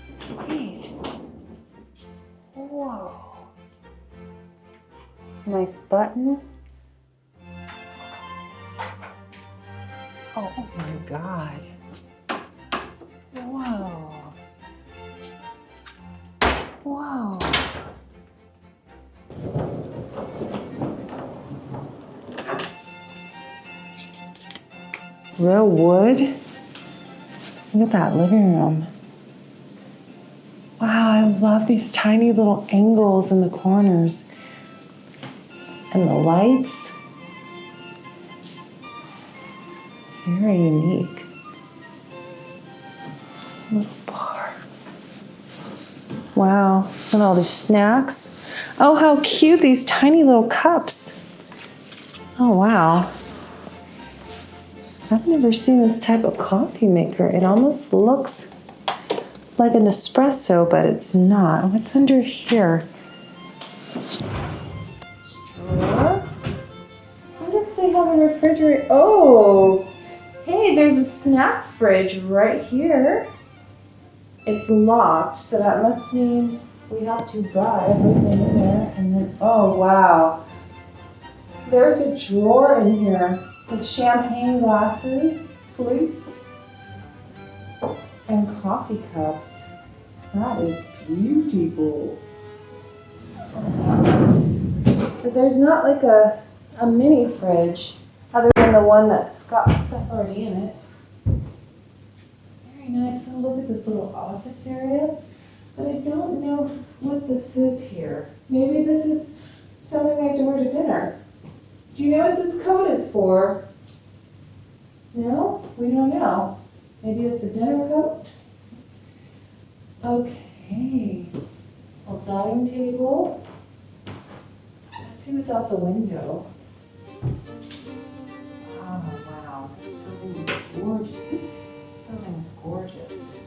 Sweet. Whoa. Nice button. Oh my God. Whoa. Whoa. Real wood. Look at that living room. Wow, I love these tiny little angles in the corners. And the lights. Very unique. Little bar. Wow, and all these snacks. Oh, how cute, these tiny little cups. Oh, wow. I've never seen this type of coffee maker. It almost looks like an espresso, but it's not. What's under here? Drawer. I wonder if they have a refrigerator. Oh, hey, there's a snack fridge right here. It's locked, so that must mean we have to buy everything in there. And then, oh wow. There's a drawer in here with champagne glasses, flutes, and coffee cups. That is beautiful. But there's not like a mini fridge other than the one that's got stuff already in it. Very nice. So look at this little office area. But I don't know what this is here. Maybe this is something we have to wear to dinner. Do you know what this coat is for? No? We don't know. Maybe it's a dinner coat? Okay. A dining table. Let's see what's out the window. Oh, wow. This building is gorgeous. Oops. This building is gorgeous.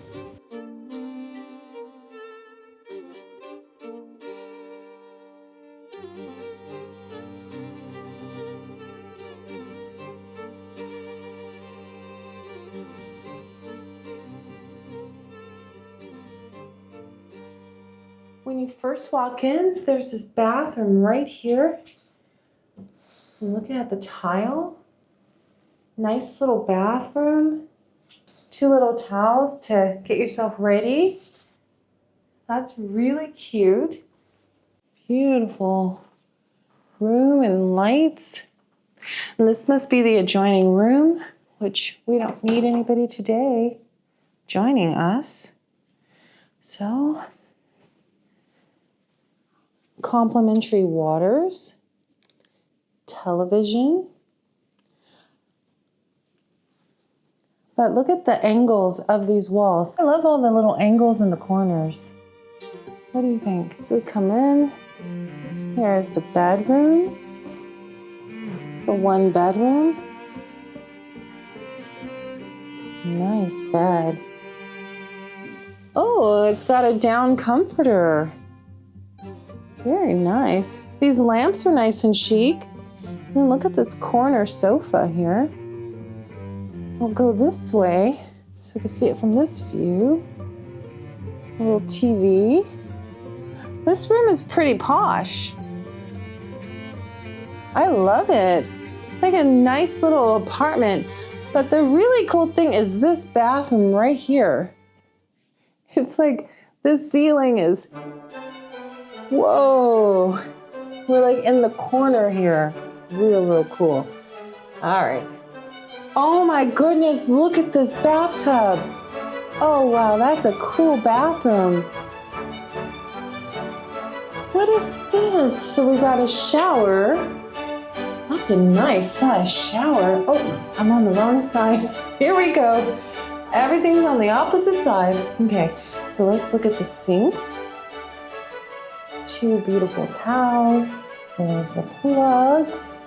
When you first walk in, there's this bathroom right here. I'm looking at the tile. Nice little bathroom. 2 little towels to get yourself ready. That's really cute. Beautiful room and lights. And this must be the adjoining room, which we don't need anybody today joining us. So, complimentary waters, television. But look at the angles of these walls. I love all the little angles in the corners. What do you think? So we come in. Here is the bedroom. It's a 1 bedroom. Nice bed. Oh, it's got a down comforter. Very nice. These lamps are nice and chic. And look at this corner sofa here. We'll go this way so we can see it from this view. A little TV. This room is pretty posh. I love it. It's like a nice little apartment. But the really cool thing is this bathroom right here. It's like this ceiling is, whoa. We're like in the corner here. Real cool. All right. Oh my goodness, look at this bathtub. Oh wow, that's a cool bathroom. What is this? So we got a shower. That's a nice size shower. Oh, I'm on the wrong side. Here we go. Everything's on the opposite side. Okay, so let's look at the sinks. 2 beautiful towels. There's the plugs.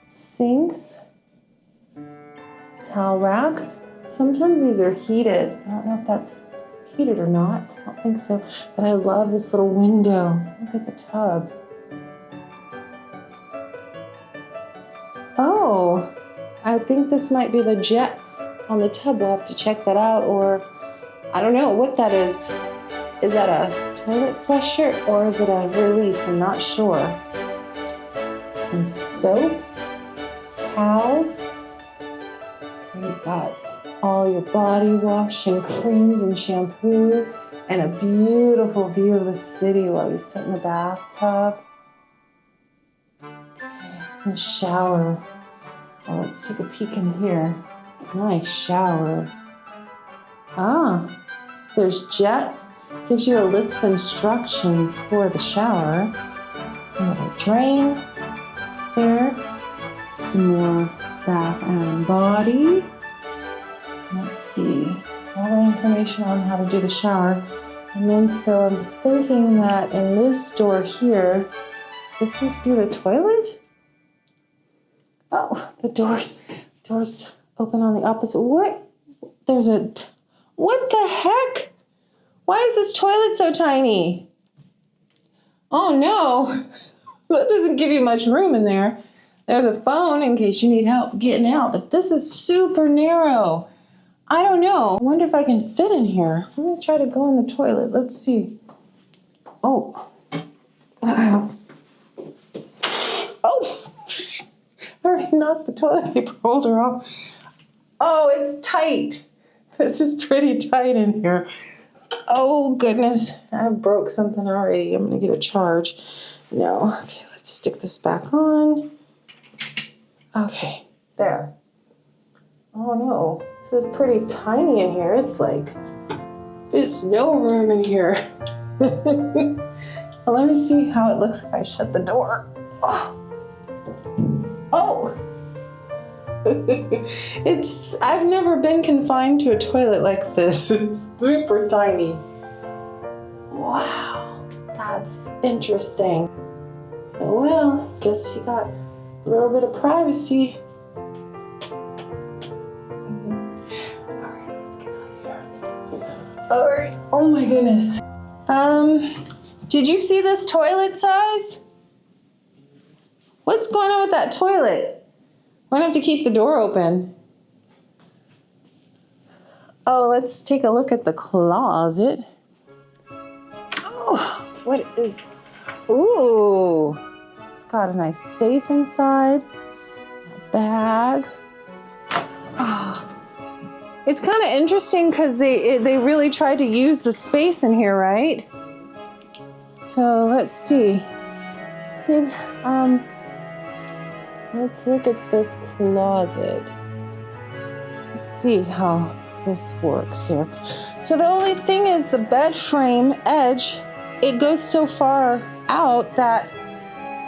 Sinks. Towel rack. Sometimes these are heated. I don't know if that's heated or not. I don't think so. But I love this little window. Look at the tub. Oh, I think this might be the jets on the tub. We'll have to check that out, or I don't know what that is. Is that a toilet flusher or is it a release? I'm not sure. Some soaps, towels. You've got all your body wash and creams and shampoo, and a beautiful view of the city while you sit in the bathtub. The shower. Well, let's take a peek in here. Nice shower. Ah, there's jets. Gives you a list of instructions for the shower. A little drain there. Some more bath and body. Let's see. All the information on how to do the shower. And then so I'm thinking that in this door here, this must be the toilet? Oh, the doors open on the opposite. What? What the heck? Why is this toilet so tiny? Oh no, that doesn't give you much room in there. There's a phone in case you need help getting out, but this is super narrow. I don't know. I wonder if I can fit in here. I'm gonna try to go in the toilet. Let's see. Oh. Oh. I already knocked the toilet paper holder off. Oh, it's tight. This is pretty tight in here. Oh, goodness. I broke something already. I'm going to get a charge. No. Okay, let's stick this back on. Okay, there. Oh, no. This is pretty tiny in here. It's no room in here. Well, let me see how it looks if I shut the door. Oh. I've never been confined to a toilet like this. It's super tiny. Wow, that's interesting. Oh well, guess you got a little bit of privacy. Alright, let's get out of here. Alright, oh my goodness. Did you see this toilet size? What's going on with that toilet? I'm gonna have to keep the door open. Oh, let's take a look at the closet. Oh, what is, ooh. It's got a nice safe inside, a bag. Oh. It's kind of interesting because they really tried to use the space in here, right? So let's see. Let's look at this closet. Let's see how this works here. So the only thing is the bed frame edge, it goes so far out that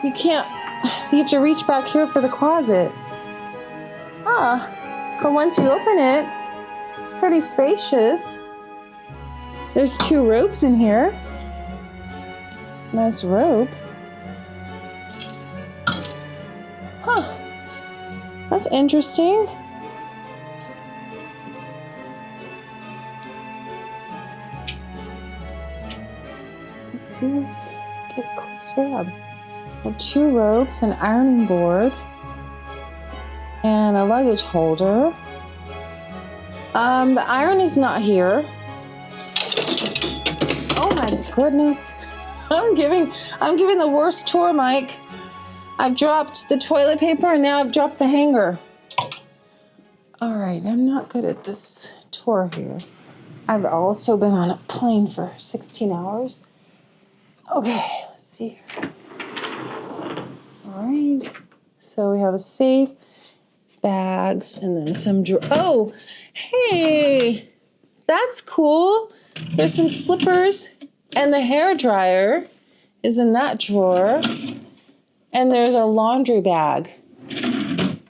you have to reach back here for the closet. But once you open it, it's pretty spacious. There's 2 ropes in here. Nice rope. Huh, that's interesting. Let's see if we can get closer up. We have 2 ropes, an ironing board, and a luggage holder. The iron is not here. Oh my goodness. I'm giving the worst tour, Mike. I've dropped the toilet paper and now I've dropped the hanger. All right, I'm not good at this tour here. I've also been on a plane for 16 hours. Okay, let's see here. All right, so we have a safe, bags, and then some oh, hey, that's cool. There's some slippers and the hair dryer is in that drawer. And there's a laundry bag.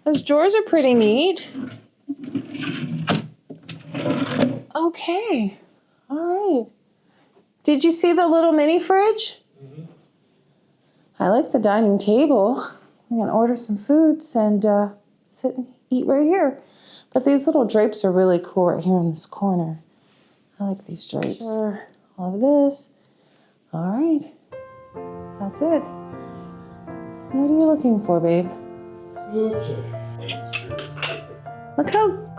Those drawers are pretty neat. Okay, all right. Did you see the little mini fridge? Mm-hmm. I like the dining table. I'm gonna order some foods and sit and eat right here. But these little drapes are really cool right here in this corner. I like these drapes. Sure. All of this. All right, that's it. What are you looking for, babe? Okay.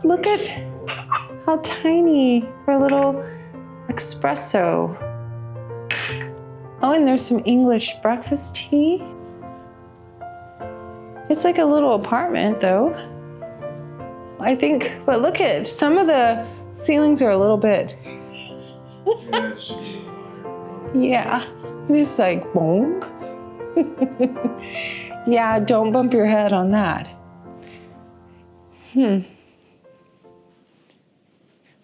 Look at How tiny for a little espresso. Oh, and there's some English breakfast tea. It's like a little apartment though. I think, but look at some of the ceilings are a little bit. Yeah, it's like boom. Yeah, don't bump your head on that.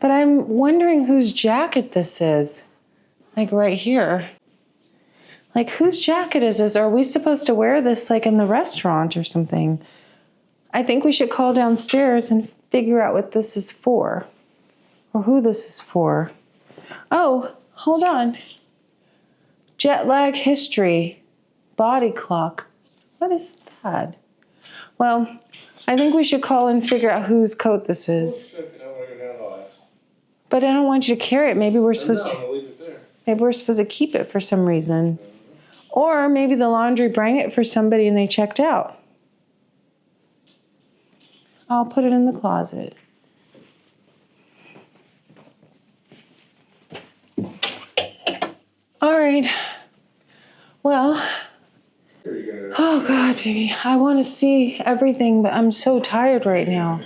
But I'm wondering whose jacket this is. Like right here. Like whose jacket is this? Are we supposed to wear this like in the restaurant or something? I think we should call downstairs and figure out what this is for. Or who this is for. Oh, hold on. Jet lag history. Body clock. What is that? Well, I think we should call and figure out whose coat this is. But I don't want you to carry it. Maybe we're supposed to keep it for some reason. Or maybe the laundry brought it for somebody and they checked out. I'll put it in the closet. All right. Well, oh God, baby. I want to see everything, but I'm so tired right now.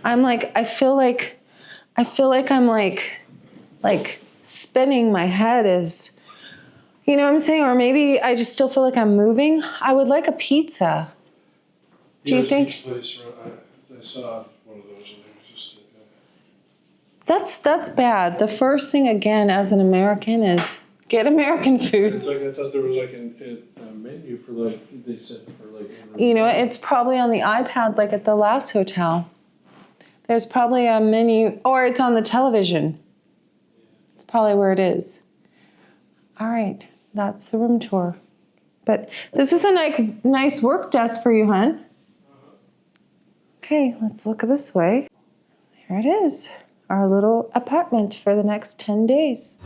I'm like, I feel like I'm like spinning my head is, you know what I'm saying? Or maybe I just still feel like I'm moving. I would like a pizza. Do you think? I saw one of those and it was just... That's bad. The first thing again as an American is get American food. It's like I thought there was like a menu for like, they said for like... You know, it's probably on the iPad like at the last hotel. There's probably a menu, or it's on the television. It's probably where it is. All right, that's the room tour. But this is a nice work desk for you, hon. Okay, let's look this way. There it is, our little apartment for the next 10 days.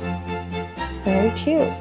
Very cute.